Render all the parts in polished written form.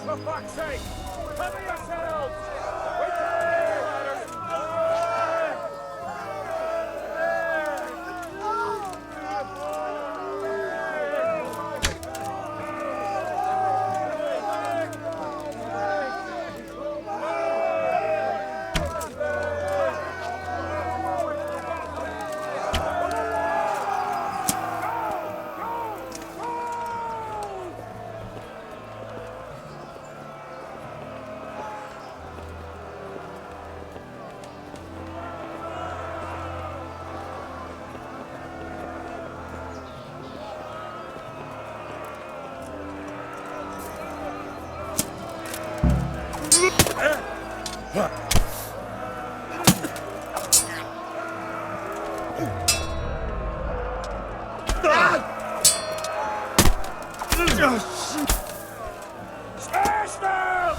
For fuck's sake! Cover yourselves! Smash them!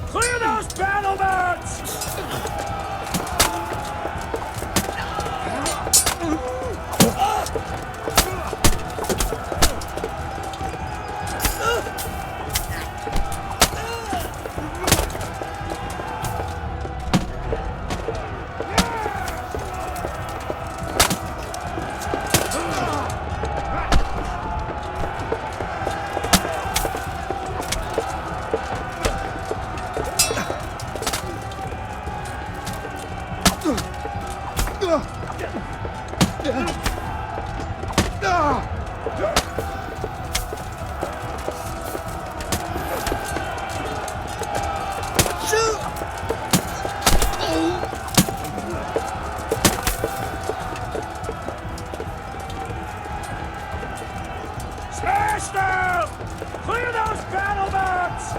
Clear those battlements! Smash them! Clear those battlements!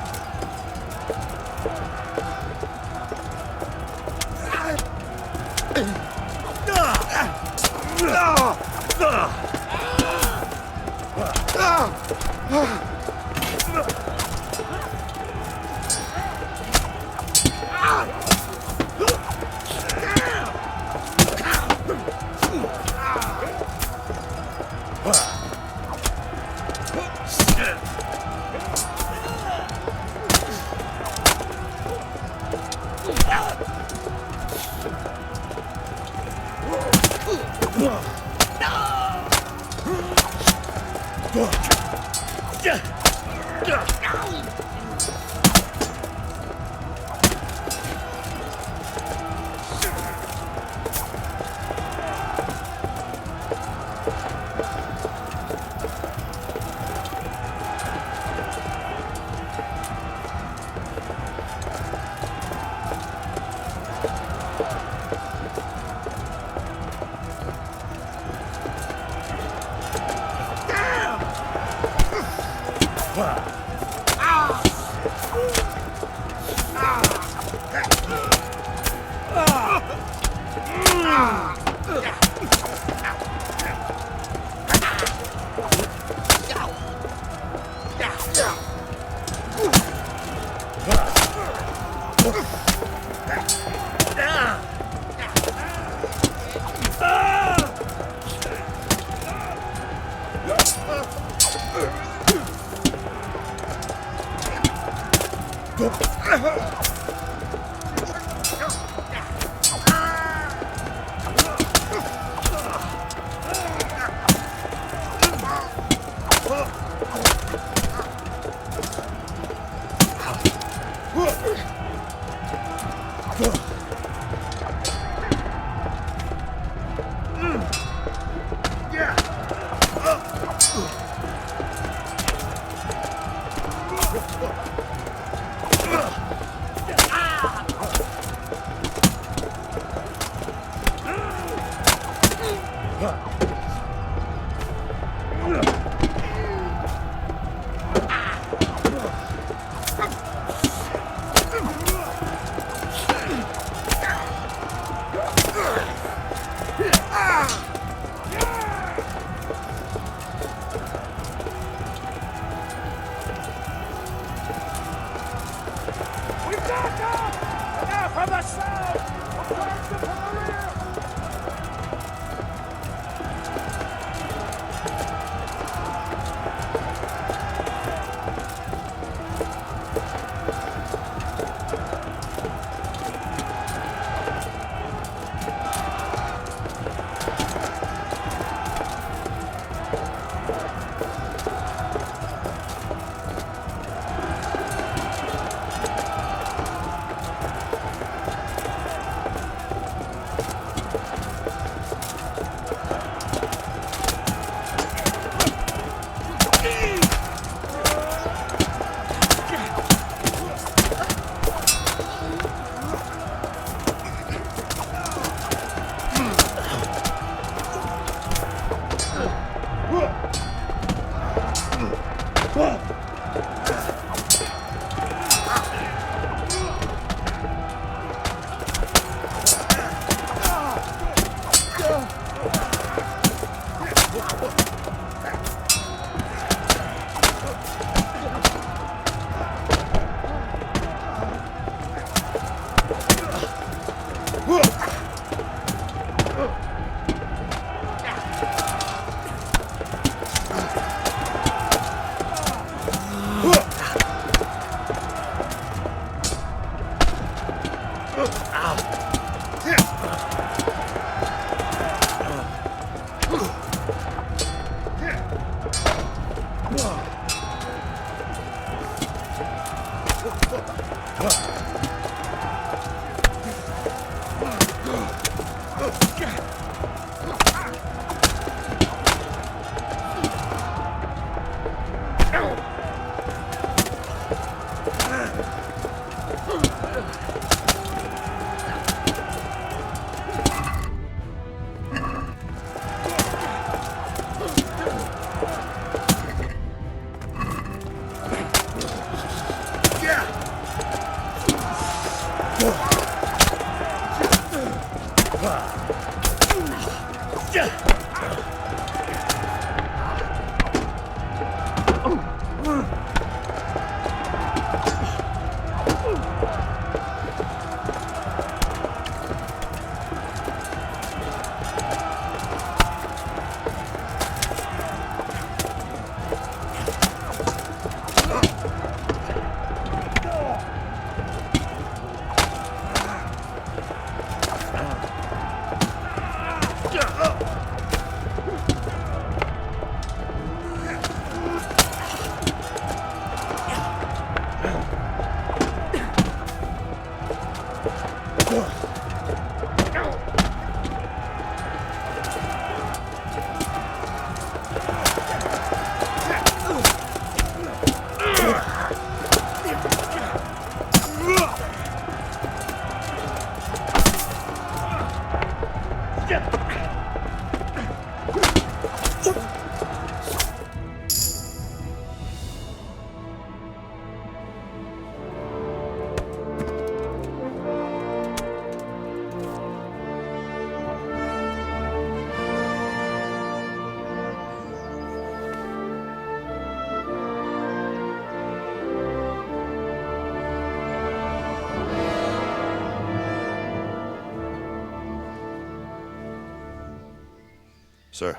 Sir,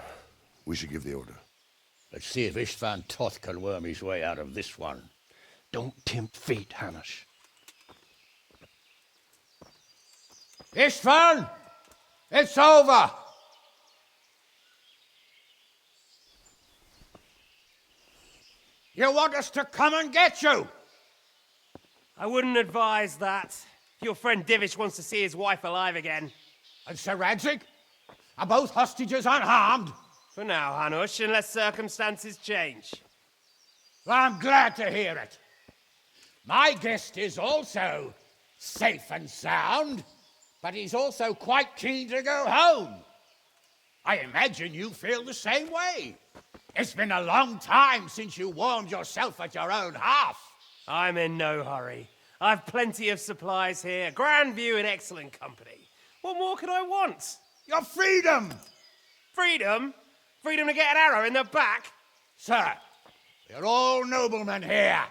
we should give the order. Let's see if Istvan Toth can worm his way out of this one. Don't tempt fate, Hamish. Istvan! It's over! You want us to come and get you? I wouldn't advise that. Your friend Divish wants to see his wife alive again. And Sir Radzig? Are both hostages unharmed? For now, Hanush, unless circumstances change. Well, I'm glad to hear it. My guest is also safe and sound, but he's also quite keen to go home. I imagine you feel the same way. It's been a long time since you warmed yourself at your own hearth. I'm in no hurry. I've plenty of supplies here, grand view and excellent company. What more could I want? Your freedom! Freedom? Freedom to get an arrow in the back? Sir, we're all noblemen here,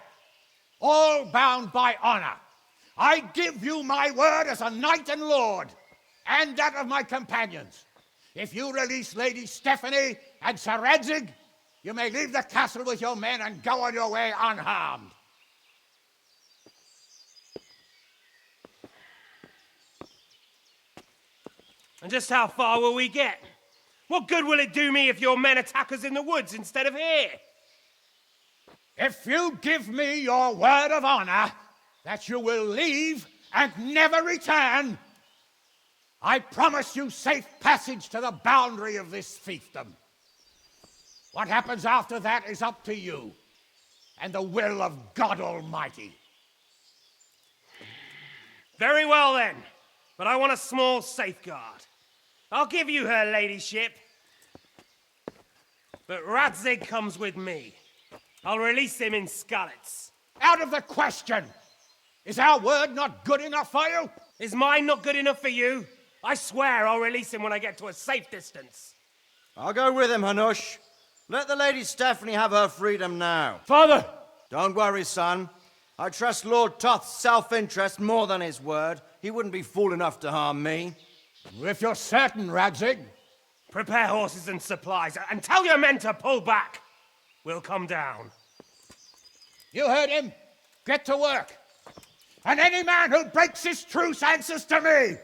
all bound by honor. I give you my word as a knight and lord, and that of my companions. If you release Lady Stephanie and Sir Radzig, you may leave the castle with your men and go on your way unharmed. And just how far will we get? What good will it do me if your men attack us in the woods instead of here? If you give me your word of honor that you will leave and never return, I promise you safe passage to the boundary of this fiefdom. What happens after that is up to you and the will of God Almighty. Very well then, but I want a small safeguard. I'll give you her ladyship, but Radzig comes with me. I'll release him in Skalitz. Out of the question! Is our word not good enough for you? Is mine not good enough for you? I swear I'll release him when I get to a safe distance. I'll go with him, Hanush. Let the Lady Stephanie have her freedom now. Father! Don't worry, son. I trust Lord Toth's self-interest more than his word. He wouldn't be fool enough to harm me. If you're certain, Radzig. Prepare horses and supplies, and tell your men to pull back. We'll come down. You heard him. Get to work. And any man who breaks this truce answers to me!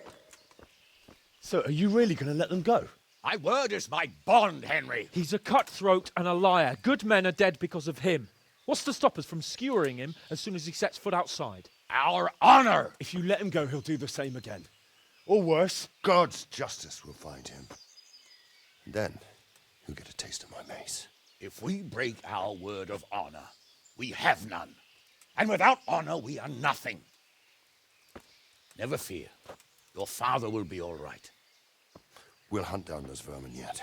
So, are you really going to let them go? My word is my bond, Henry. He's a cutthroat and a liar. Good men are dead because of him. What's to stop us from skewering him as soon as he sets foot outside? Our honor! If you let him go, he'll do the same again. Or worse. God's justice will find him. And then, he'll get a taste of my mace. If we break our word of honor, we have none. And without honor, we are nothing. Never fear. Your father will be all right. We'll hunt down those vermin yet.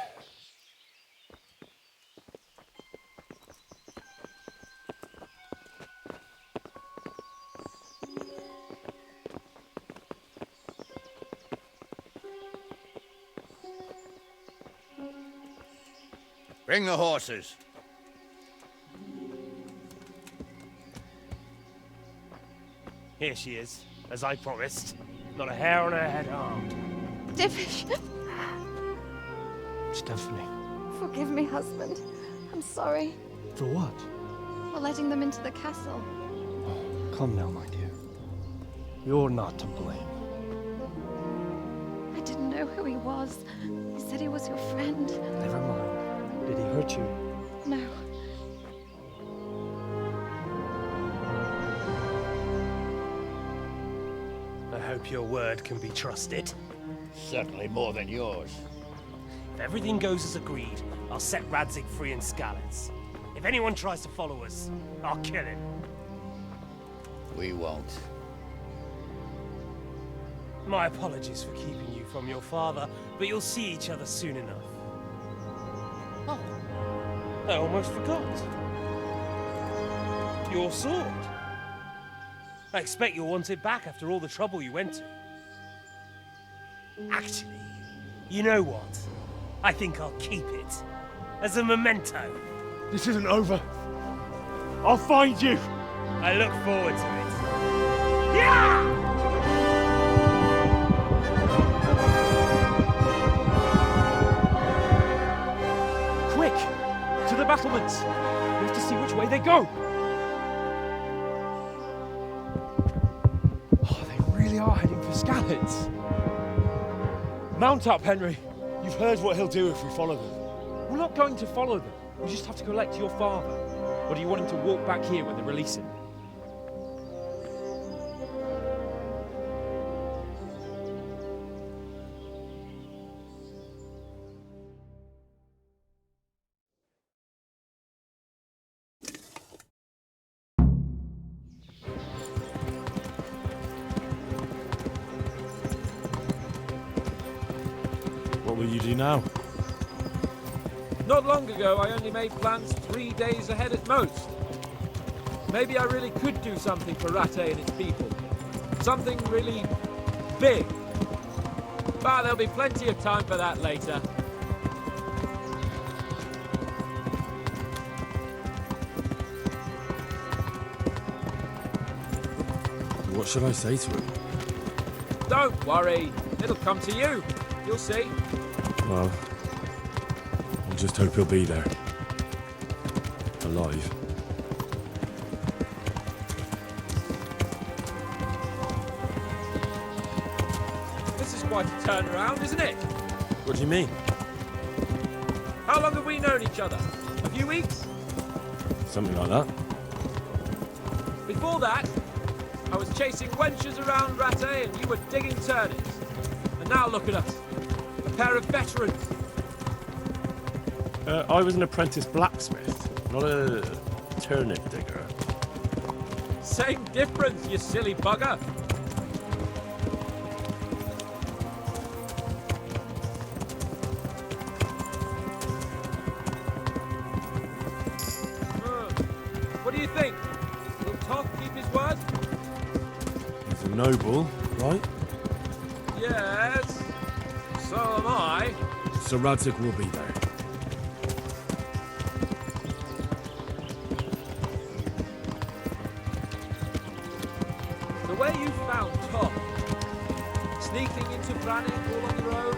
Bring the horses. Here she is, as I promised. Not a hair on her head harmed. Stephanie. Forgive me, husband. I'm sorry For what? for letting them into the castle. Come now, my dear. You're not to blame. I didn't know who he was. He said he was your friend. Never mind. Did he hurt you? No. I hope your word can be trusted. Certainly more than yours. If everything goes as agreed, I'll set Radzig free in Skalitz. If anyone tries to follow us, I'll kill him. We won't. My apologies for keeping you from your father, but you'll see each other soon enough. Oh, I almost forgot. Your sword. I expect you'll want it back after all the trouble you went to. Actually, you know what? I think I'll keep it. As a memento. This isn't over. I'll find you. I look forward to it. Yeah! Quick! To the battlements! We have to see which way they go! Oh, they really are heading for Skalitz. Mount up, Henry. You've heard what he'll do if we follow them. We're not going to follow them. We just have to collect your father. Or do you want him to walk back here when they release him? What will you do now? Not long ago, I only made plans 3 days ahead at most. Maybe I really could do something for Rattay and its people. Something really big. But there'll be plenty of time for that later. What should I say to him? Don't worry. It'll come to you. You'll see. Well, I'll just hope he'll be there. Alive. This is quite a turnaround, isn't it? What do you mean? How long have we known each other? A few weeks? Something like that. Before that, I was chasing wenches around Rattay and you were digging turnips. And now look at us. A pair of veterans. I was an apprentice blacksmith, not a turnip digger. Same difference, you silly bugger. What do you think? Will Toth keep his word? He's a noble, right? Yes. So am I. Sir Radzig will be there. The way you found Toth, sneaking into Branning all on your own.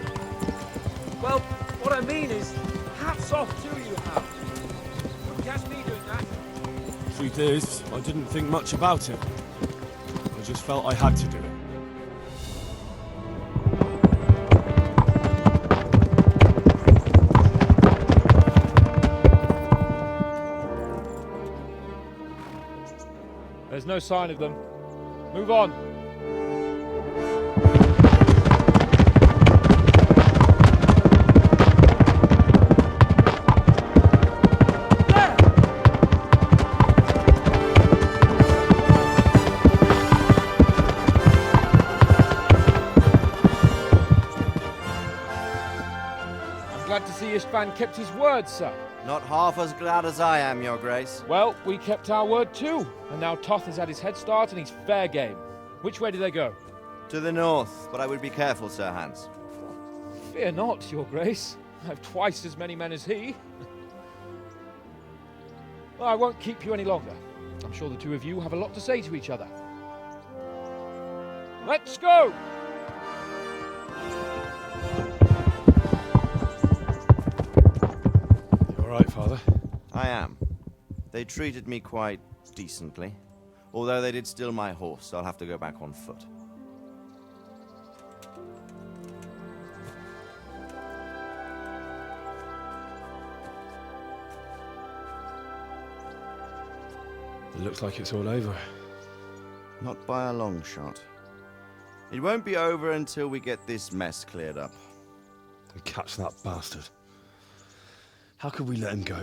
Well, what I mean is, hats off to you, Hal. Wouldn't catch me doing that. Truth is, I didn't think much about it. I just felt I had to do it. There's no sign of them. Move on. Glad to see Istvan kept his word, sir. Not half as glad as I am, Your Grace. Well, we kept our word too, and now Toth has had his head start and he's fair game. Which way do they go? To the north, but I would be careful, Sir Hans. Fear not, Your Grace. I have twice as many men as he. Well, I won't keep you any longer. I'm sure the two of you have a lot to say to each other. Let's go! You alright, Father? I am. They treated me quite decently. Although they did steal my horse, so I'll have to go back on foot. It looks like it's all over. Not by a long shot. It won't be over until we get this mess cleared up. And catch that bastard. How could we let him go?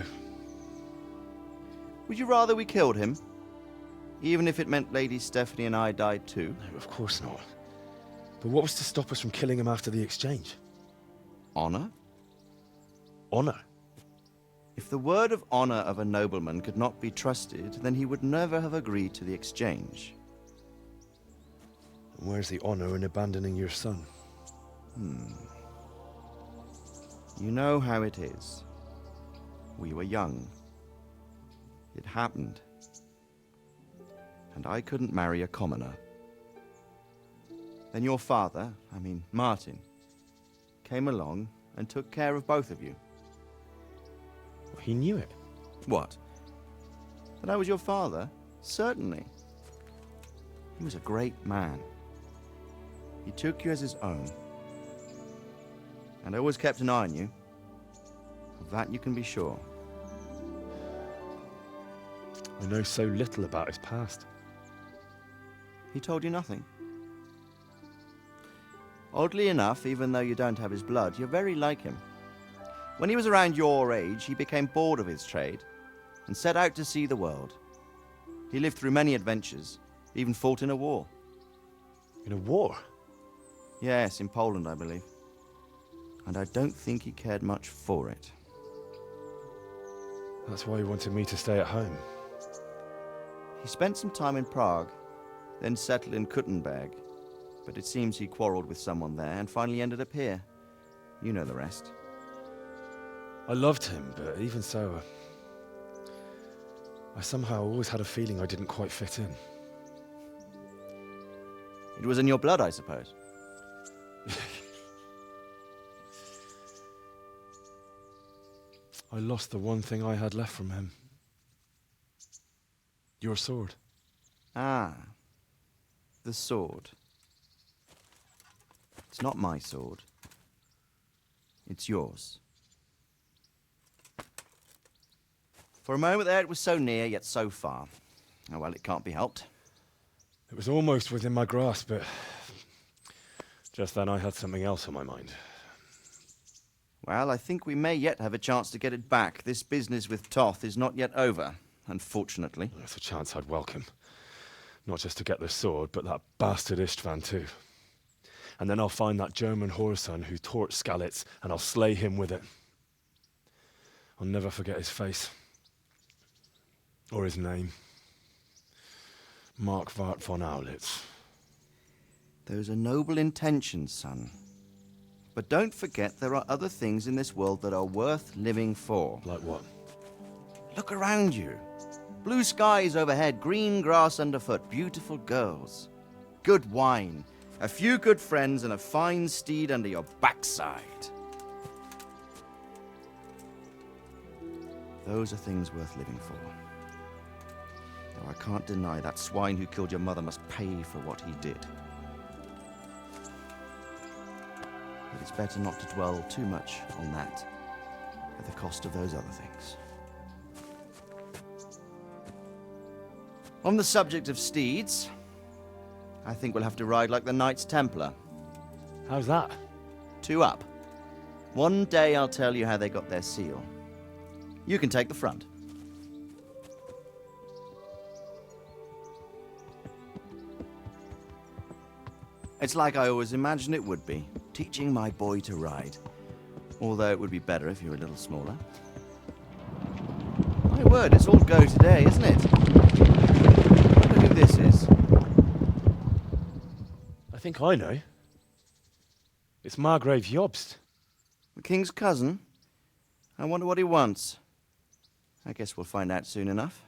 Would you rather we killed him? Even if it meant Lady Stephanie and I died too? No, of course not. But what was to stop us from killing him after the exchange? Honor? Honor? If the word of honor of a nobleman could not be trusted, then he would never have agreed to the exchange. And where's the honor in abandoning your son? You know how it is. We were young. It happened. And I couldn't marry a commoner. Then your father, Martin, came along and took care of both of you. He knew it. What? That I was your father? Certainly. He was a great man. He took you as his own. And always kept an eye on you. Of that you can be sure. I know so little about his past. He told you nothing? Oddly enough, even though you don't have his blood, you're very like him. When he was around your age, he became bored of his trade and set out to see the world. He lived through many adventures, even fought in a war. In a war? Yes, in Poland, I believe. And I don't think he cared much for it. That's why he wanted me to stay at home. He spent some time in Prague, then settled in Kuttenberg. But it seems he quarreled with someone there and finally ended up here. You know the rest. I loved him, but even so, I somehow always had a feeling I didn't quite fit in. It was in your blood, I suppose. I lost the one thing I had left from him. Your sword. Ah, the sword. It's not my sword. It's yours. For a moment there, it was so near, yet so far. Oh, well, it can't be helped. It was almost within my grasp, but just then I had something else on my mind. Well, I think we may yet have a chance to get it back. This business with Toth is not yet over, unfortunately. That's a chance I'd welcome. Not just to get the sword, but that bastard Istvan too. And then I'll find that German whoreson who torched Skalitz, and I'll slay him with it. I'll never forget his face. Or his name. Mark Vart von Aulitz. Those are noble intentions, son. But don't forget there are other things in this world that are worth living for. Like what? Look around you. Blue skies overhead, green grass underfoot, beautiful girls. Good wine, a few good friends, and a fine steed under your backside. Those are things worth living for. Though I can't deny that swine who killed your mother must pay for what he did. But it's better not to dwell too much on that at the cost of those other things. On the subject of steeds, I think we'll have to ride like the Knights Templar. How's that? 2 up. One day I'll tell you how they got their seal. You can take the front. It's like I always imagined it would be, teaching my boy to ride. Although it would be better if you were a little smaller. My word, it's all go today, isn't it? I wonder who this is. I think I know. It's Margrave Jobst. The king's cousin? I wonder what he wants. I guess we'll find out soon enough.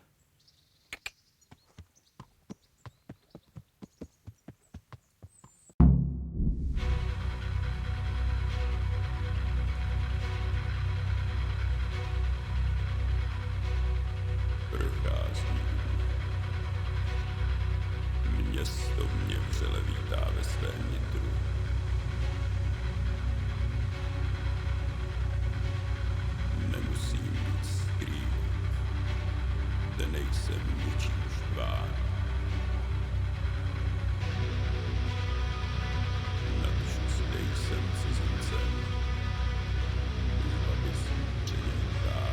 Město mě vřele vítá ve svém nitru. Nemusím nic skrývat, zde nejsem ničím štván. Nadž zde jsem cizincem, aby si přenětá.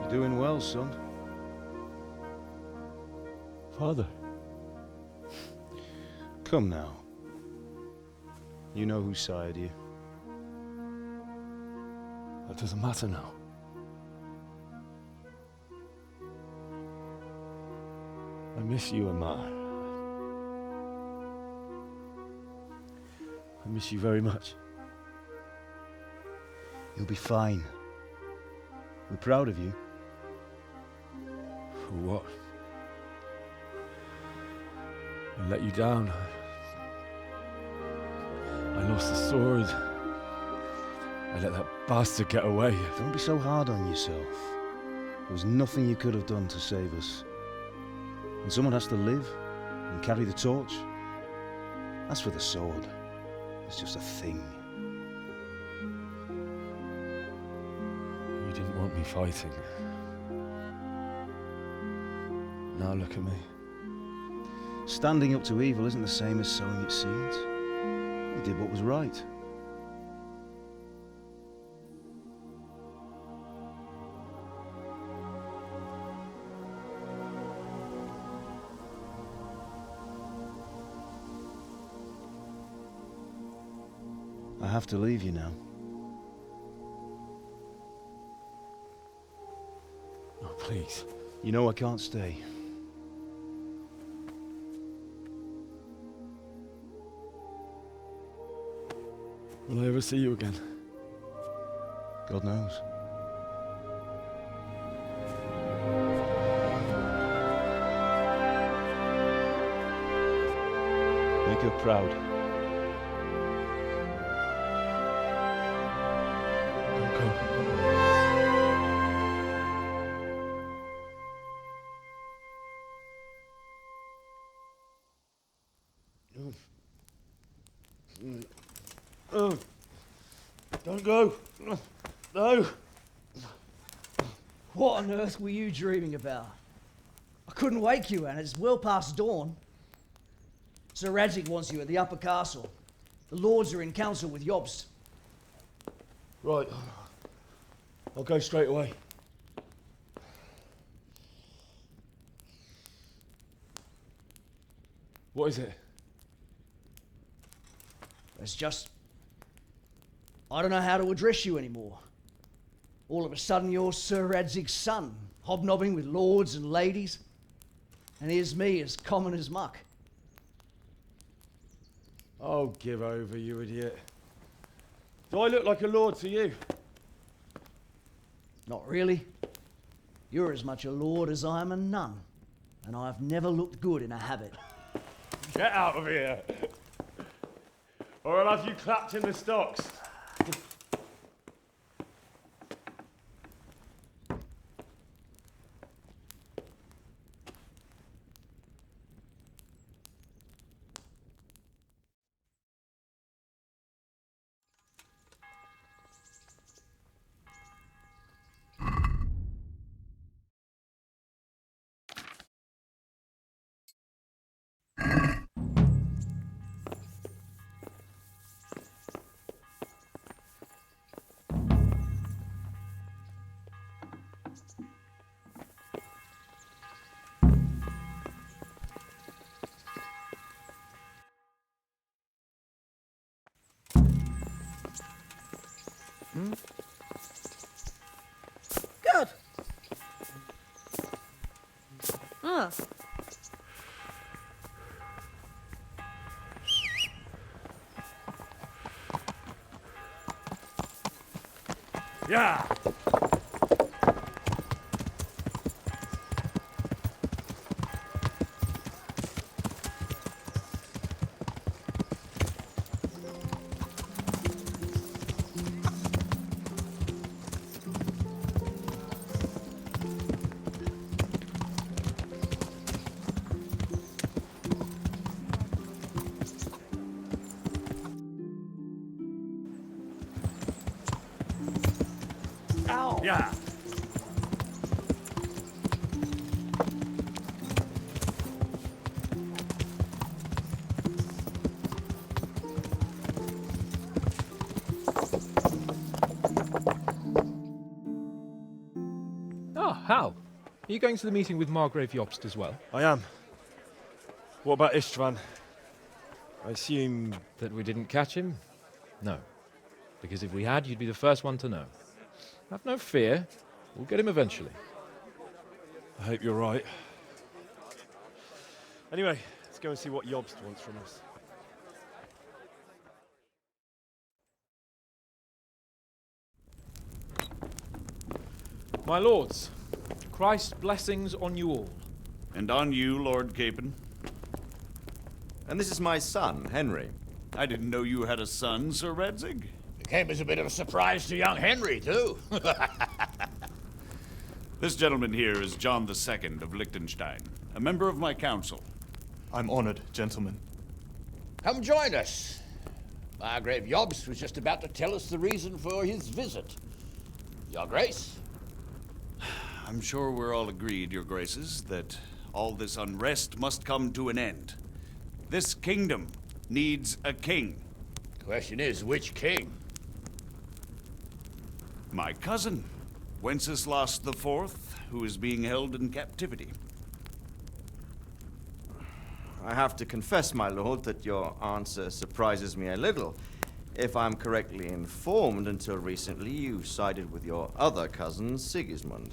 You're doing well, son. Father. Come now. You know who sired you. That doesn't matter now. I miss you and Ma. I miss you very much. You'll be fine. We're proud of you. For what? I let you down. I lost the sword. I let that bastard get away. Don't be so hard on yourself. There was nothing you could have done to save us. And someone has to live and carry the torch. As for the sword, it's just a thing. You didn't want me fighting. Now look at me. Standing up to evil isn't the same as sowing its seeds. You did what was right. I have to leave you now. Oh, please. You know I can't stay. Will I ever see you again? God knows. Make her proud. Don't go. Don't go. No. What on earth were you dreaming about? I couldn't wake you, and it's well past dawn. Sir Radzig wants you at the upper castle. The lords are in council with Jobst. Right. I'll go straight away. What is it? It's just... I don't know how to address you anymore. All of a sudden you're Sir Radzig's son, hobnobbing with lords and ladies. And here's me, as common as muck. Oh, give over, you idiot. Do I look like a lord to you? Not really. You're as much a lord as I am a nun. And I've never looked good in a habit. Get out of here! Or I'll have you clapped in the stocks. Good. Ah. Yeah. Ow! Yeah. Ah, Hal. Are you going to the meeting with Margrave Jobst as well? I am. What about Istvan? I assume... That we didn't catch him? No. Because if we had, you'd be the first one to know. Have no fear. We'll get him eventually. I hope you're right. Anyway, let's go and see what Jobst wants from us. My lords, Christ's blessings on you all. And on you, Lord Capon. And this is my son, Henry. I didn't know you had a son, Sir Radzig. It came as a bit of a surprise to young Henry, too. This gentleman here is John II of Liechtenstein, a member of my council. I'm honored, gentlemen. Come join us. Margrave Jobst was just about to tell us the reason for his visit. Your Grace? I'm sure we're all agreed, Your Graces, that all this unrest must come to an end. This kingdom needs a king. The question is, which king? My cousin, Wenceslaus IV, who is being held in captivity. I have to confess, my lord, that your answer surprises me a little. If I'm correctly informed, until recently you sided with your other cousin, Sigismund.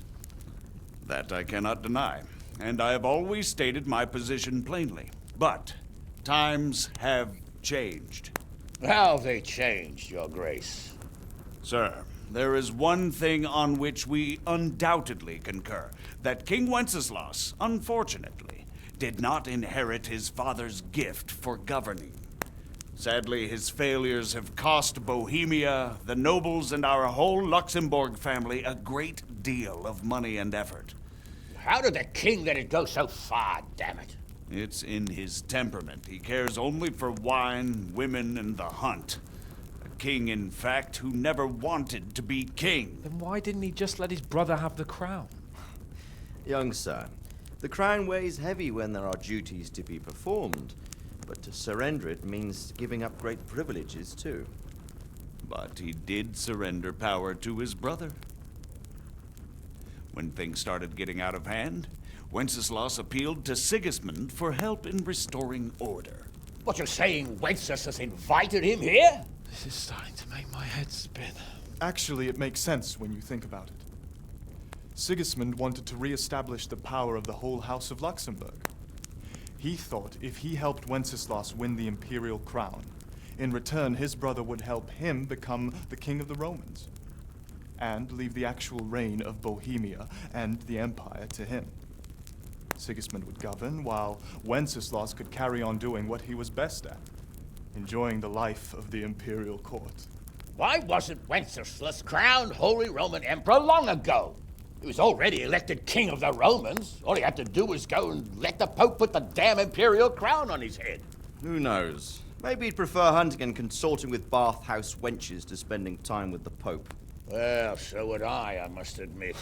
That I cannot deny, and I have always stated my position plainly. But times have changed. How have they changed, Your Grace? Sir, there is one thing on which we undoubtedly concur, that King Wenceslaus, unfortunately, did not inherit his father's gift for governing. Sadly, his failures have cost Bohemia, the nobles, and our whole Luxembourg family a great deal of money and effort. How did the king let it go so far, damn it? It's in his temperament. He cares only for wine, women, and the hunt. A king, in fact, who never wanted to be king. Then why didn't he just let his brother have the crown? Young sir, the crown weighs heavy when there are duties to be performed, but to surrender it means giving up great privileges, too. But he did surrender power to his brother. When things started getting out of hand, Wenceslaus appealed to Sigismund for help in restoring order. What, you're saying Wenceslas has invited him here? This is starting to make my head spin. Actually, it makes sense when you think about it. Sigismund wanted to re-establish the power of the whole House of Luxembourg. He thought if he helped Wenceslaus win the imperial crown, in return his brother would help him become the king of the Romans, and leave the actual reign of Bohemia and the empire to him. Sigismund would govern, while Wenceslaus could carry on doing what he was best at, enjoying the life of the imperial court. Why wasn't Wenceslas crowned Holy Roman Emperor long ago? He was already elected king of the Romans. All he had to do was go and let the Pope put the damn imperial crown on his head. Who knows? Maybe he'd prefer hunting and consorting with bathhouse wenches to spending time with the Pope. Well, so would I must admit.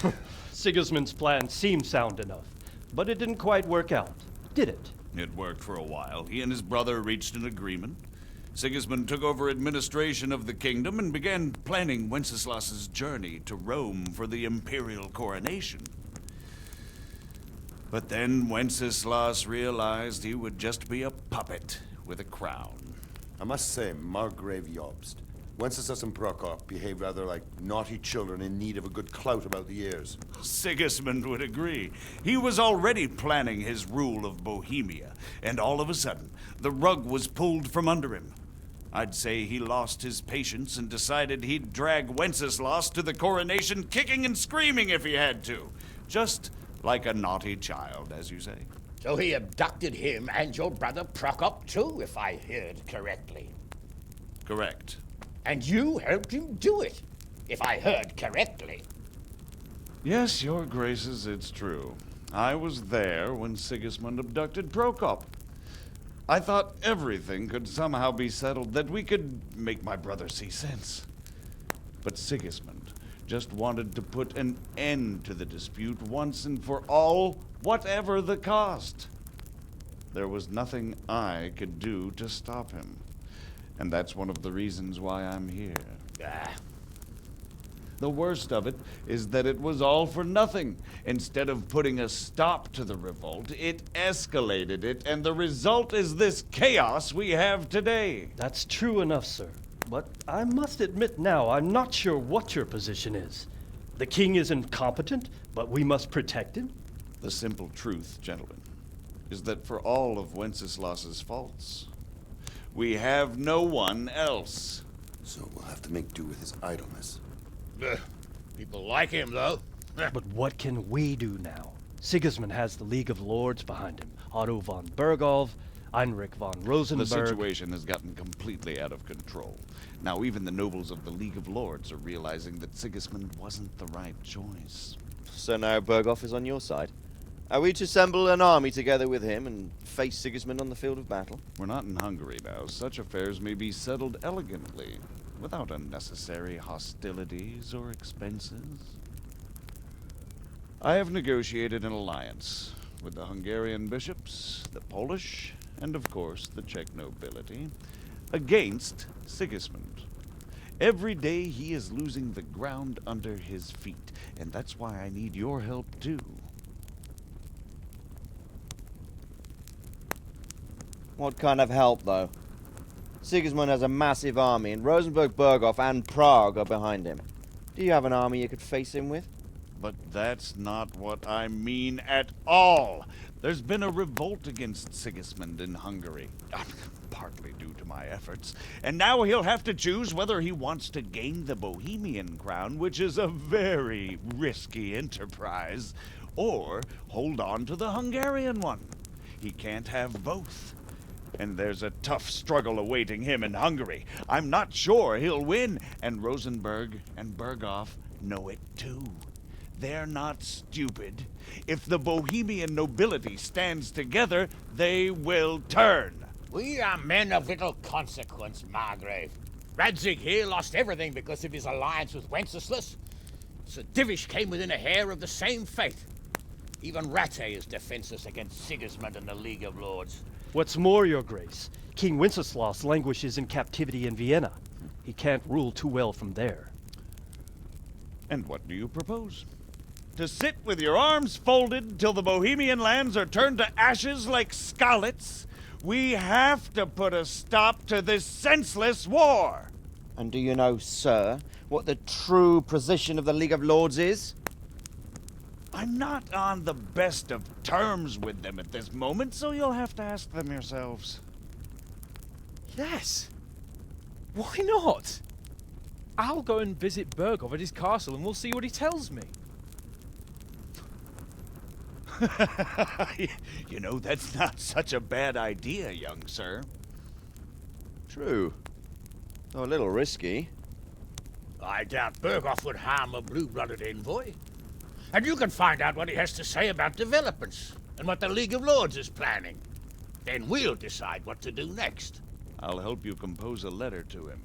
Sigismund's plan seemed sound enough, but it didn't quite work out, did it? It worked for a while. He and his brother reached an agreement. Sigismund took over administration of the kingdom and began planning Wenceslas's journey to Rome for the imperial coronation. But then Wenceslaus realized he would just be a puppet with a crown. I must say, Margrave Jobst, Wenceslas and Prokop behave rather like naughty children in need of a good clout about the ears. Sigismund would agree. He was already planning his rule of Bohemia, and all of a sudden, the rug was pulled from under him. I'd say he lost his patience and decided he'd drag Wenceslaus to the coronation kicking and screaming if he had to. Just like a naughty child, as you say. So he abducted him and your brother Prokop too, if I heard correctly. Correct. And you helped him do it, if I heard correctly. Yes, your graces, it's true. I was there when Sigismund abducted Prokop. I thought everything could somehow be settled, that we could make my brother see sense. But Sigismund just wanted to put an end to the dispute once and for all, whatever the cost. There was nothing I could do to stop him. And that's one of the reasons why I'm here. The worst of it is that it was all for nothing. Instead of putting a stop to the revolt, it escalated it, and the result is this chaos we have today. That's true enough, sir. But I must admit now, I'm not sure what your position is. The king is incompetent, but we must protect him? The simple truth, gentlemen, is that for all of Wenceslaus's faults, we have no one else. So we'll have to make do with his idleness. People like him, though. But what can we do now? Sigismund has the League of Lords behind him. Otto von Bergholf, Heinrich von Rosenberg. The situation has gotten completely out of control. Now even the nobles of the League of Lords are realizing that Sigismund wasn't the right choice. So now Bergholf is on your side? Are we to assemble an army together with him and face Sigismund on the field of battle? We're not in Hungary now. Such affairs may be settled elegantly, without unnecessary hostilities or expenses. I have negotiated an alliance with the Hungarian bishops, the Polish, and of course the Czech nobility, against Sigismund. Every day he is losing the ground under his feet, and that's why I need your help too. What kind of help, though? Sigismund has a massive army, and Rosenberg, Berghof, and Prague are behind him. Do you have an army you could face him with? But that's not what I mean at all. There's been a revolt against Sigismund in Hungary, partly due to my efforts, and now he'll have to choose whether he wants to gain the Bohemian crown, which is a very risky enterprise, or hold on to the Hungarian one. He can't have both. And there's a tough struggle awaiting him in Hungary. I'm not sure he'll win, and Rosenberg and Berghof know it too. They're not stupid. If the Bohemian nobility stands together, they will turn. We are men of little consequence, Margrave. Radzig here lost everything because of his alliance with Wenceslaus. Sir Divish came within a hair of the same fate. Even Rattay is defenseless against Sigismund and the League of Lords. What's more, Your Grace, King Wenceslaus languishes in captivity in Vienna. He can't rule too well from there. And what do you propose? To sit with your arms folded till the Bohemian lands are turned to ashes like Skalitz? We have to put a stop to this senseless war! And do you know, sir, what the true position of the League of Lords is? I'm not on the best of terms with them at this moment, so you'll have to ask them yourselves. Yes. Why not? I'll go and visit Berghof at his castle and we'll see what he tells me. You know, that's not such a bad idea, young sir. True. Though a little risky. I doubt Berghof would harm a blue-blooded envoy. And you can find out what he has to say about developments and what the League of Lords is planning. Then we'll decide what to do next. I'll help you compose a letter to him.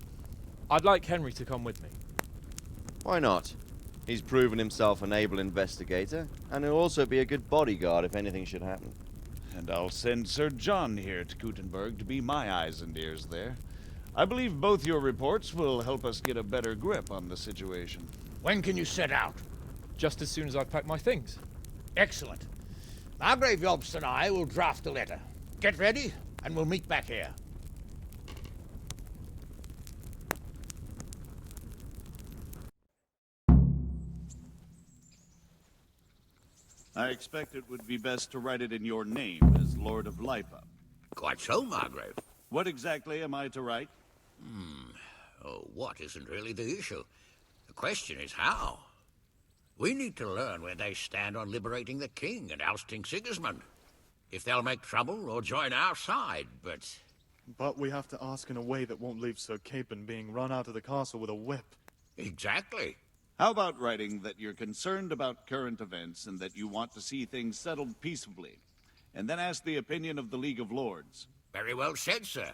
I'd like Henry to come with me. Why not? He's proven himself an able investigator, and he'll also be a good bodyguard if anything should happen. And I'll send Sir John here to Kuttenberg to be my eyes and ears there. I believe both your reports will help us get a better grip on the situation. When can you set out? Just as soon as I've packed my things. Excellent. Margrave Jobst and I will draft a letter. Get ready, and we'll meet back here. I expect it would be best to write it in your name as Lord of Lipa. Quite so, Margrave. What exactly am I to write? Oh, what isn't really the issue. The question is how. We need to learn where they stand on liberating the king and ousting Sigismund. If they'll make trouble or join our side, but... But we have to ask in a way that won't leave Sir Capon being run out of the castle with a whip. Exactly. How about writing that you're concerned about current events and that you want to see things settled peaceably, and then ask the opinion of the League of Lords? Very well said, sir.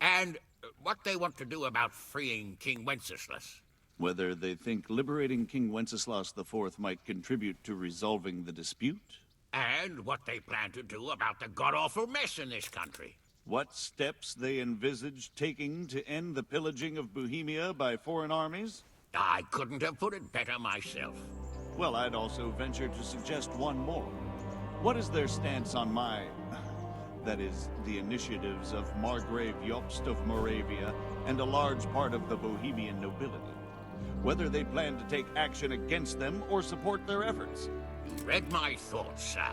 And what they want to do about freeing King Wenceslaus. Whether they think liberating King Wenceslaus IV might contribute to resolving the dispute? And what they plan to do about the god-awful mess in this country. What steps they envisage taking to end the pillaging of Bohemia by foreign armies? I couldn't have put it better myself. Well, I'd also venture to suggest one more. What is their stance on my... that is, the initiatives of Margrave Jobst of Moravia and a large part of the Bohemian nobility? Whether they plan to take action against them or support their efforts? You read my thoughts, sir.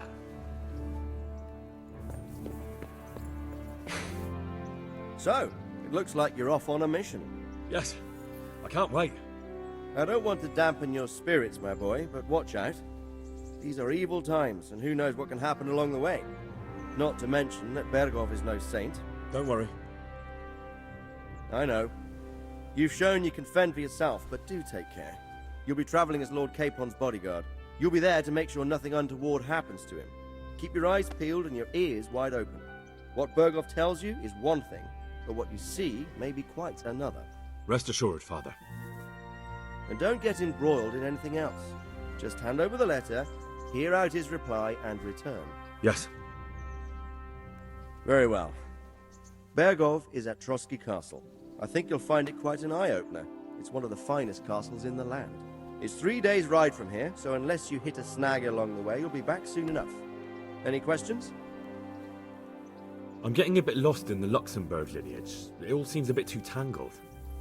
So, it looks like you're off on a mission. Yes, I can't wait. I don't want to dampen your spirits, my boy, but watch out. These are evil times, and who knows what can happen along the way. Not to mention that Bergov is no saint. Don't worry. I know. You've shown you can fend for yourself, but do take care. You'll be traveling as Lord Capon's bodyguard. You'll be there to make sure nothing untoward happens to him. Keep your eyes peeled and your ears wide open. What Bergov tells you is one thing, but what you see may be quite another. Rest assured, Father. And don't get embroiled in anything else. Just hand over the letter, hear out his reply, and return. Yes. Very well. Bergov is at Trotsky Castle. I think you'll find it quite an eye-opener. It's one of the finest castles in the land. It's 3 days' ride from here, so unless you hit a snag along the way, you'll be back soon enough. Any questions? I'm getting a bit lost in the Luxembourg lineage. It all seems a bit too tangled.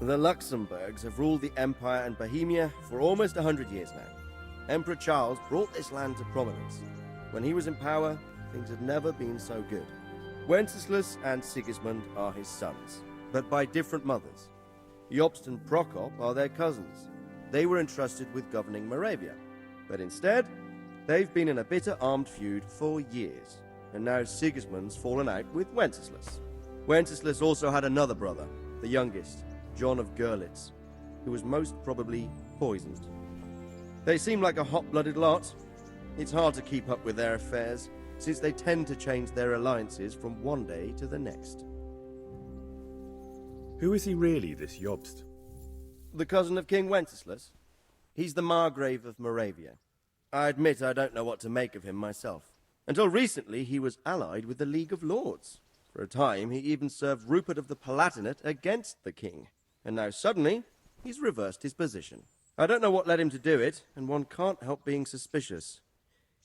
The Luxembourgs have ruled the Empire and Bohemia for almost 100 years now. Emperor Charles brought this land to prominence. When he was in power, things had never been so good. Wenceslaus and Sigismund are his sons, but by different mothers. Jobst and Prokop are their cousins. They were entrusted with governing Moravia, but instead, they've been in a bitter armed feud for years, and now Sigismund's fallen out with Wenceslaus. Wenceslaus also had another brother, the youngest, John of Skalitz, who was most probably poisoned. They seem like a hot-blooded lot. It's hard to keep up with their affairs, since they tend to change their alliances from one day to the next. Who is he really, this Jobst? The cousin of King Wenceslaus. He's the Margrave of Moravia. I admit I don't know what to make of him myself. Until recently, he was allied with the League of Lords. For a time, he even served Rupert of the Palatinate against the king. And now suddenly, he's reversed his position. I don't know what led him to do it, and one can't help being suspicious.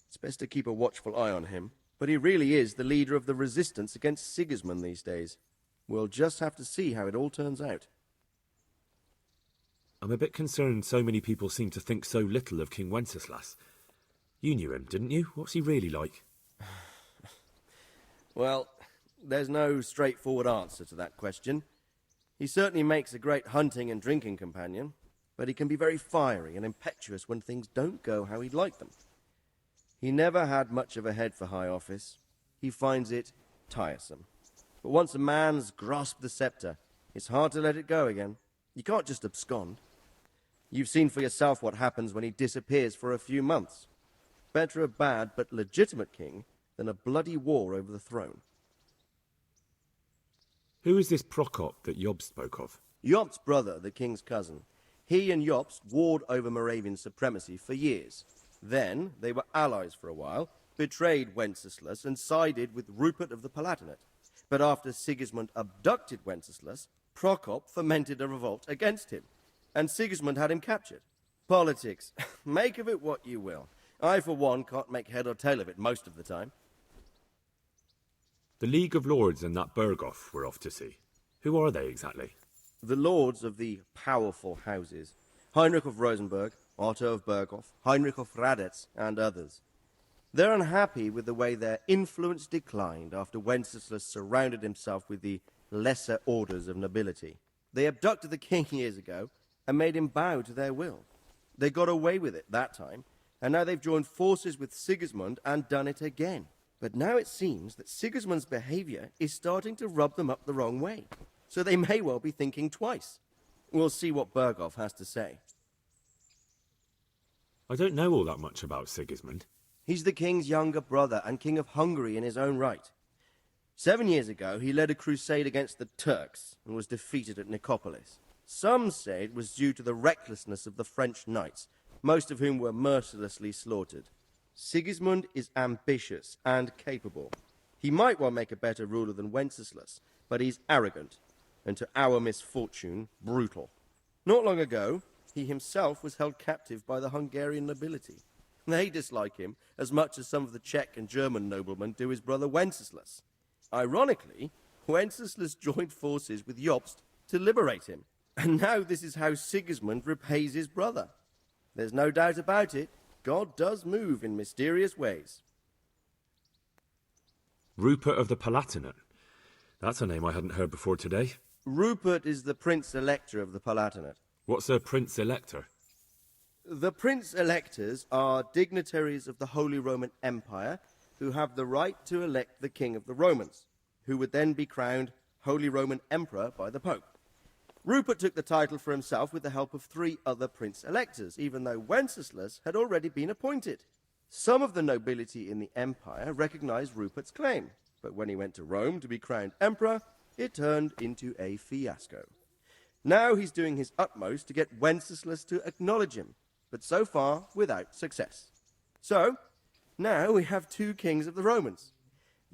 It's best to keep a watchful eye on him, but he really is the leader of the resistance against Sigismund these days. We'll just have to see how it all turns out. I'm a bit concerned so many people seem to think so little of King Wenceslaus. You knew him, didn't you? What's he really like? Well, there's no straightforward answer to that question. He certainly makes a great hunting and drinking companion, but he can be very fiery and impetuous when things don't go how he'd like them. He never had much of a head for high office. He finds it tiresome. But once a man's grasped the scepter, it's hard to let it go again. You can't just abscond. You've seen for yourself what happens when he disappears for a few months. Better a bad but legitimate king than a bloody war over the throne. Who is this Prokop that Jobst spoke of? Jobst's brother, the king's cousin. He and Jobst warred over Moravian supremacy for years. Then, they were allies for a while, betrayed Wenceslaus and sided with Rupert of the Palatinate. But after Sigismund abducted Wenceslaus, Prokop fomented a revolt against him, and Sigismund had him captured. Politics. Make of it what you will. I, for one, can't make head or tail of it most of the time. The League of Lords and that Bergov we're off to see. Who are they exactly? The lords of the powerful houses. Heinrich of Rosenberg, Otto of Berghof, Heinrich of Radetz, and others. They're unhappy with the way their influence declined after Wenceslaus surrounded himself with the lesser orders of nobility. They abducted the king years ago and made him bow to their will. They got away with it that time, and now they've joined forces with Sigismund and done it again. But now it seems that Sigismund's behavior is starting to rub them up the wrong way, so they may well be thinking twice. We'll see what Berghof has to say. I don't know all that much about Sigismund. He's the king's younger brother and king of Hungary in his own right. 7 years ago, he led a crusade against the Turks and was defeated at Nicopolis. Some say it was due to the recklessness of the French knights, most of whom were mercilessly slaughtered. Sigismund is ambitious and capable. He might well make a better ruler than Wenceslaus, but he's arrogant, and to our misfortune, brutal. Not long ago, He himself was held captive by the Hungarian nobility. They dislike him as much as some of the Czech and German noblemen do his brother Wenceslaus. Ironically, Wenceslaus joined forces with Jobst to liberate him. And now this is how Sigismund repays his brother. There's no doubt about it, God does move in mysterious ways. Rupert of the Palatinate. That's a name I hadn't heard before today. Rupert is the Prince-Elector of the Palatinate. What's a Prince-Elector? The Prince-Electors are dignitaries of the Holy Roman Empire who have the right to elect the King of the Romans, who would then be crowned Holy Roman Emperor by the Pope. Rupert took the title for himself with the help of 3 other Prince-Electors, even though Wenceslaus had already been appointed. Some of the nobility in the empire recognized Rupert's claim, but when he went to Rome to be crowned emperor, it turned into a fiasco. Now he's doing his utmost to get Wenceslaus to acknowledge him, but so far without success. So, now we have 2 kings of the Romans.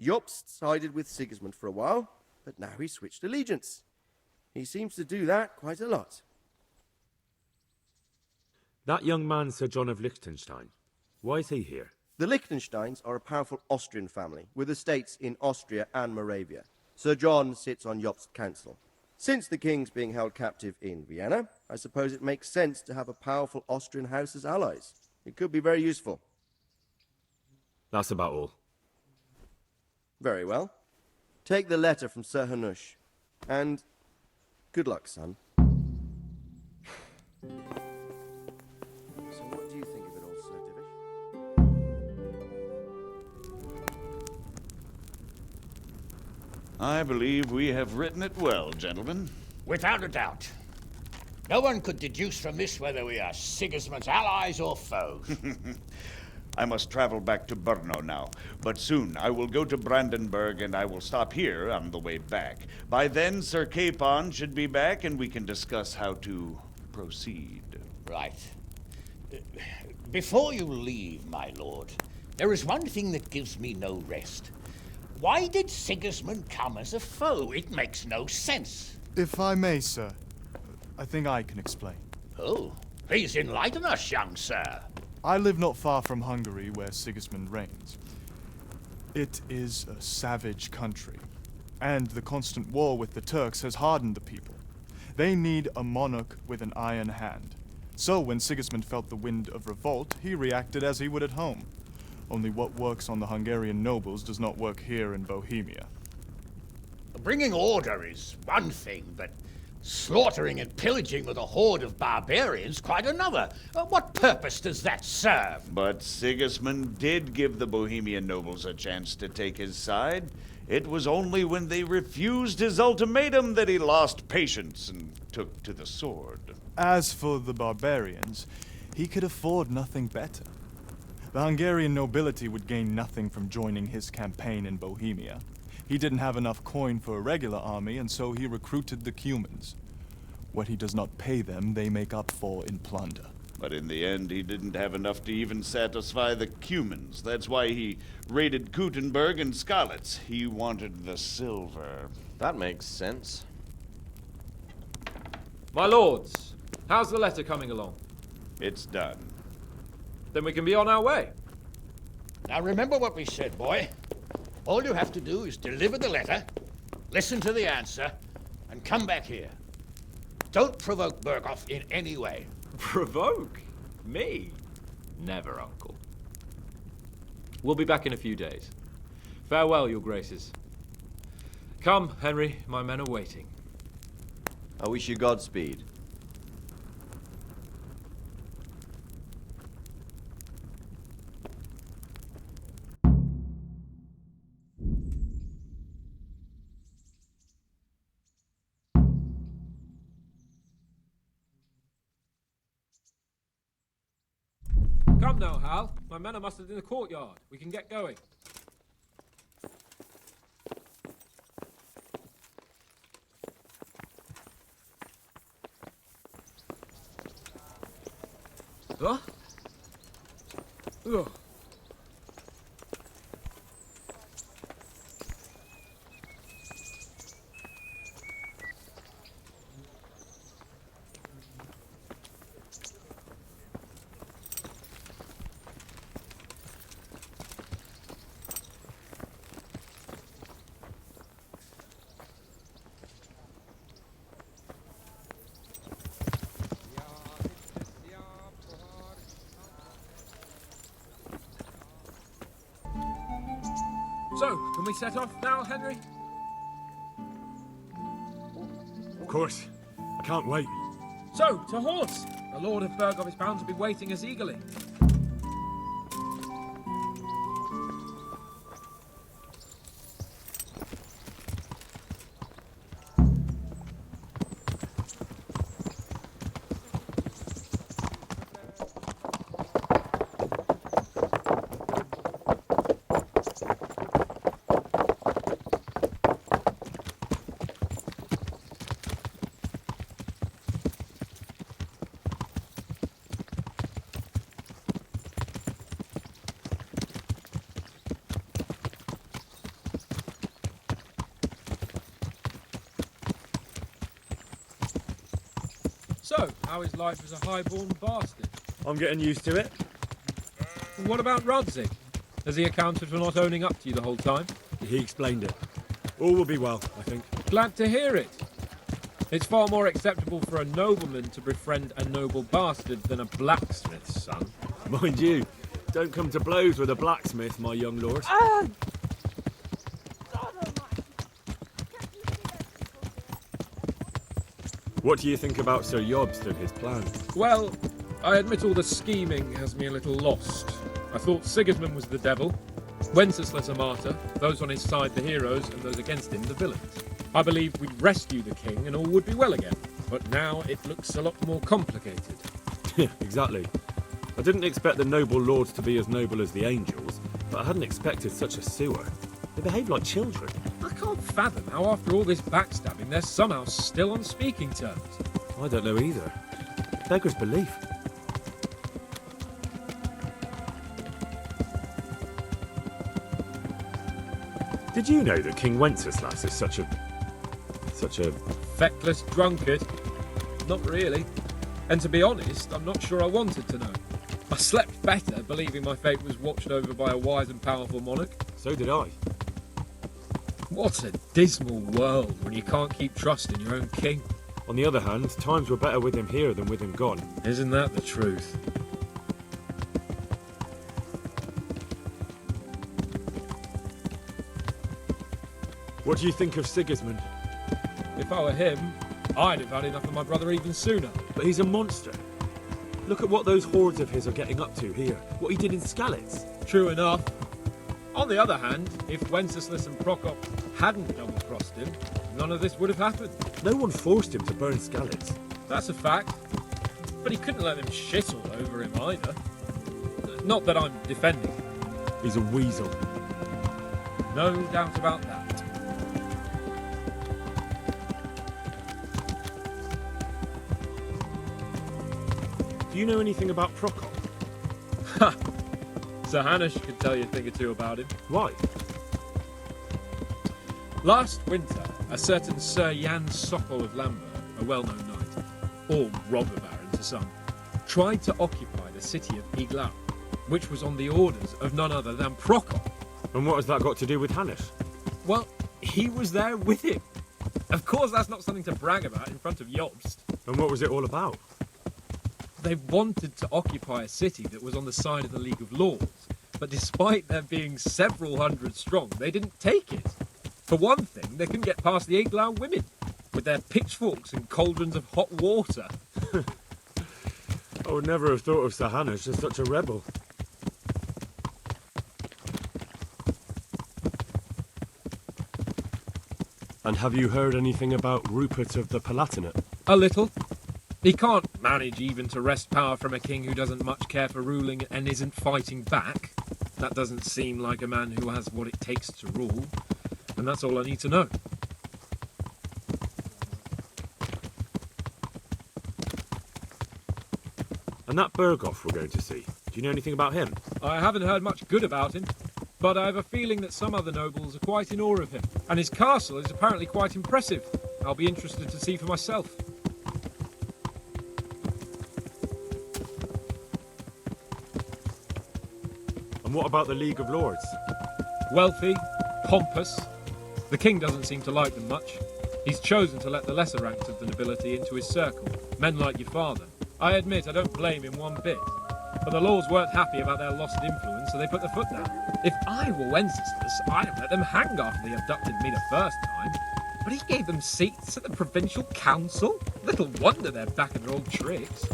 Jobst sided with Sigismund for a while, but now he's switched allegiance. He seems to do that quite a lot. That young man, Sir John of Liechtenstein. Why is he here? The Liechtensteins are a powerful Austrian family with estates in Austria and Moravia. Sir John sits on Jobst's council. Since the king's being held captive in Vienna, I suppose it makes sense to have a powerful Austrian house as allies. It could be very useful. That's about all. Very well. Take the letter from Sir Hanush. And good luck, son. So what do you think of it all, Sir Divish? I believe we have written it well, gentlemen. Without a doubt. No one could deduce from this whether we are Sigismund's allies or foes. I must travel back to Brno now, but soon I will go to Brandenburg and I will stop here on the way back. By then, Sir Capon should be back and we can discuss how to proceed. Right. Before you leave, my lord, there is one thing that gives me no rest. Why did Sigismund come as a foe? It makes no sense. If I may, sir, I think I can explain. Oh, please enlighten us, young sir. I live not far from Hungary, where Sigismund reigns. It is a savage country, and the constant war with the Turks has hardened the people. They need a monarch with an iron hand. So when Sigismund felt the wind of revolt, he reacted as he would at home. Only what works on the Hungarian nobles does not work here in Bohemia. Bringing order is one thing, but slaughtering and pillaging with a horde of barbarians quite another. What purpose does that serve? But Sigismund did give the Bohemian nobles a chance to take his side. It was only when they refused his ultimatum that he lost patience and took to the sword. As for the barbarians, he could afford nothing better. The Hungarian nobility would gain nothing from joining his campaign in Bohemia. He didn't have enough coin for a regular army, and so he recruited the Cumans. What he does not pay them, they make up for in plunder. But in the end, he didn't have enough to even satisfy the Cumans. That's why he raided Kuttenberg and Skalitz. He wanted the silver. That makes sense. My lords, how's the letter coming along? It's done. Then we can be on our way. Now remember what we said, boy. All you have to do is deliver the letter, listen to the answer, and come back here. Don't provoke Berghoff in any way. Provoke? Me? Never, Uncle. We'll be back in a few days. Farewell, your graces. Come, Henry, my men are waiting. I wish you Godspeed. Come now, Hal. My men are mustered in the courtyard. We can get going. Huh? Ugh. So, can we set off now, Henry? Of course. I can't wait. So, to horse! The Lord of Burgov is bound to be waiting us eagerly. So, how is life as a highborn bastard? I'm getting used to it. What about Radzig? Has he accounted for not owning up to you the whole time? He explained it. All will be well, I think. Glad to hear it. It's far more acceptable for a nobleman to befriend a noble bastard than a blacksmith's son. Mind you, don't come to blows with a blacksmith, my young lord. What do you think about Sir Jobst and his plan? Well, I admit all the scheming has me a little lost. I thought Sigismund was the devil, Wenceslaus a martyr, those on his side the heroes, and those against him the villains. I believed we'd rescue the king and all would be well again, but now it looks a lot more complicated. Yeah, exactly. I didn't expect the noble lords to be as noble as the angels, but I hadn't expected such a sewer. They behave like children. I can't fathom how after all this backstabbing they're somehow still on speaking terms. I don't know either. Beggars belief. Did you know that King Wenceslaus is such a feckless drunkard? Not really. And to be honest, I'm not sure I wanted to know. I slept better believing my fate was watched over by a wise and powerful monarch. So did I. What a dismal world when you can't keep trust in your own king. On the other hand, times were better with him here than with him gone. Isn't that the truth? What do you think of Sigismund? If I were him, I'd have had enough of my brother even sooner. But he's a monster. Look at what those hordes of his are getting up to here. What he did in Skalitz. True enough. On the other hand, if Wenceslaus and Prokop hadn't double-crossed him, none of this would have happened. No one forced him to burn Skalitz. That's a fact. But he couldn't let them shit all over him either. Not that I'm defending him. He's a weasel. No doubt about that. Do you know anything about Prokop? Ha! Sir Hanush could tell you a thing or two about him. Why? Last winter, a certain Sir Jan Sokol of Lamberg, a well-known knight, or robber baron to some, tried to occupy the city of Iglau, which was on the orders of none other than Prokop. And what has that got to do with Hanush? Well, he was there with him. Of course, that's not something to brag about in front of Jobst. And what was it all about? They wanted to occupy a city that was on the side of the League of Lords, but despite there being several hundred strong, they didn't take it. For one thing, they couldn't get past the Iglau women, with their pitchforks and cauldrons of hot water. I would never have thought of Sir Hanush as such a rebel. And have you heard anything about Rupert of the Palatinate? A little. He can't manage even to wrest power from a king who doesn't much care for ruling and isn't fighting back. That doesn't seem like a man who has what it takes to rule. And that's all I need to know. And that Burgov we're going to see, do you know anything about him? I haven't heard much good about him, but I have a feeling that some other nobles are quite in awe of him. And his castle is apparently quite impressive. I'll be interested to see for myself. And what about the League of Lords? Wealthy, pompous. The king doesn't seem to like them much. He's chosen to let the lesser ranks of the nobility into his circle, men like your father. I admit I don't blame him one bit, but the lords weren't happy about their lost influence so they put their foot down. If I were Wenceslas, I'd have let them hang after they abducted me the first time. But he gave them seats at the provincial council. Little wonder they're back at their old tricks.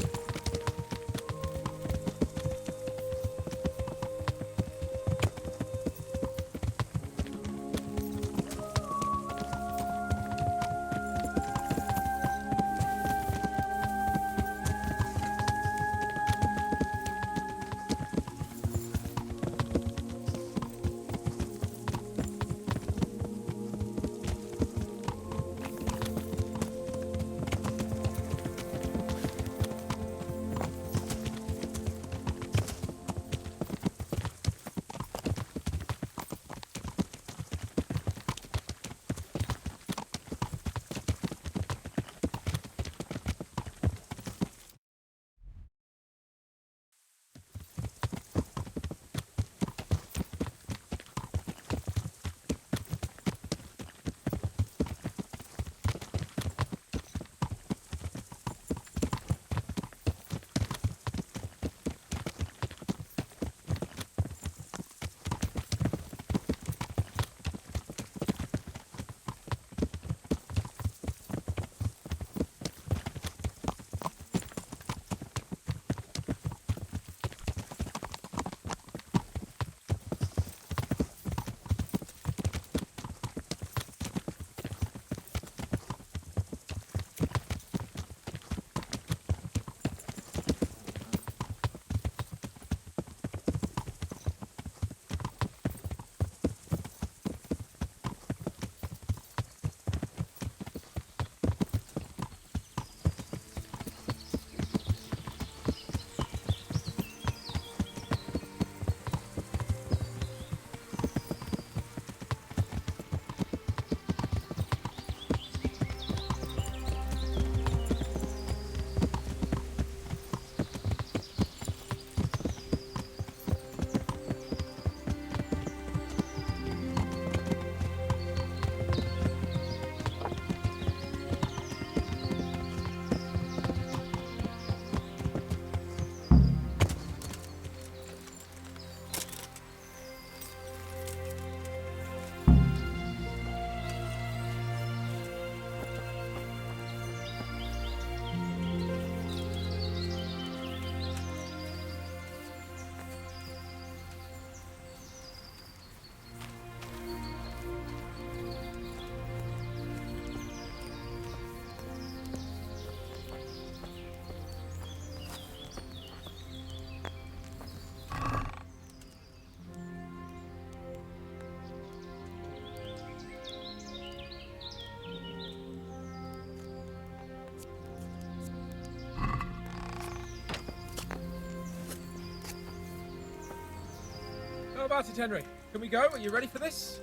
How about it, Henry? Can we go? Are you ready for this?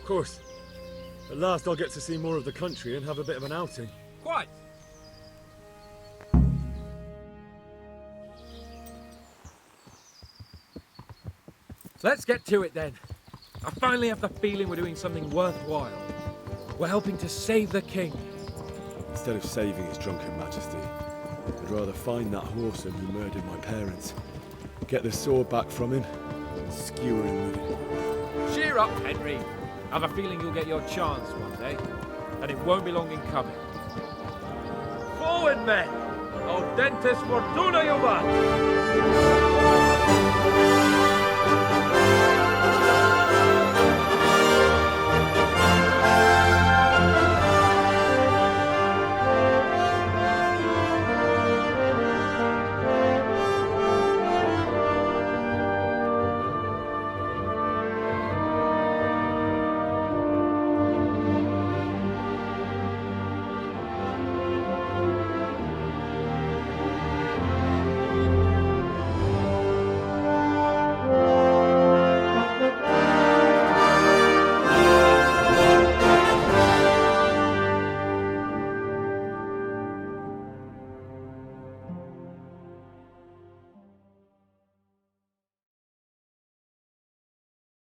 Of course. At last I'll get to see more of the country and have a bit of an outing. Quite. So let's get to it then. I finally have the feeling we're doing something worthwhile. We're helping to save the king. Instead of saving his drunken majesty, I'd rather find that horseman who murdered my parents, get the sword back from him, and skewer him with it. Cheer up, Henry. I have a feeling you'll get your chance one day, and it won't be long in coming. Forward, men! Audentes fortuna juvat!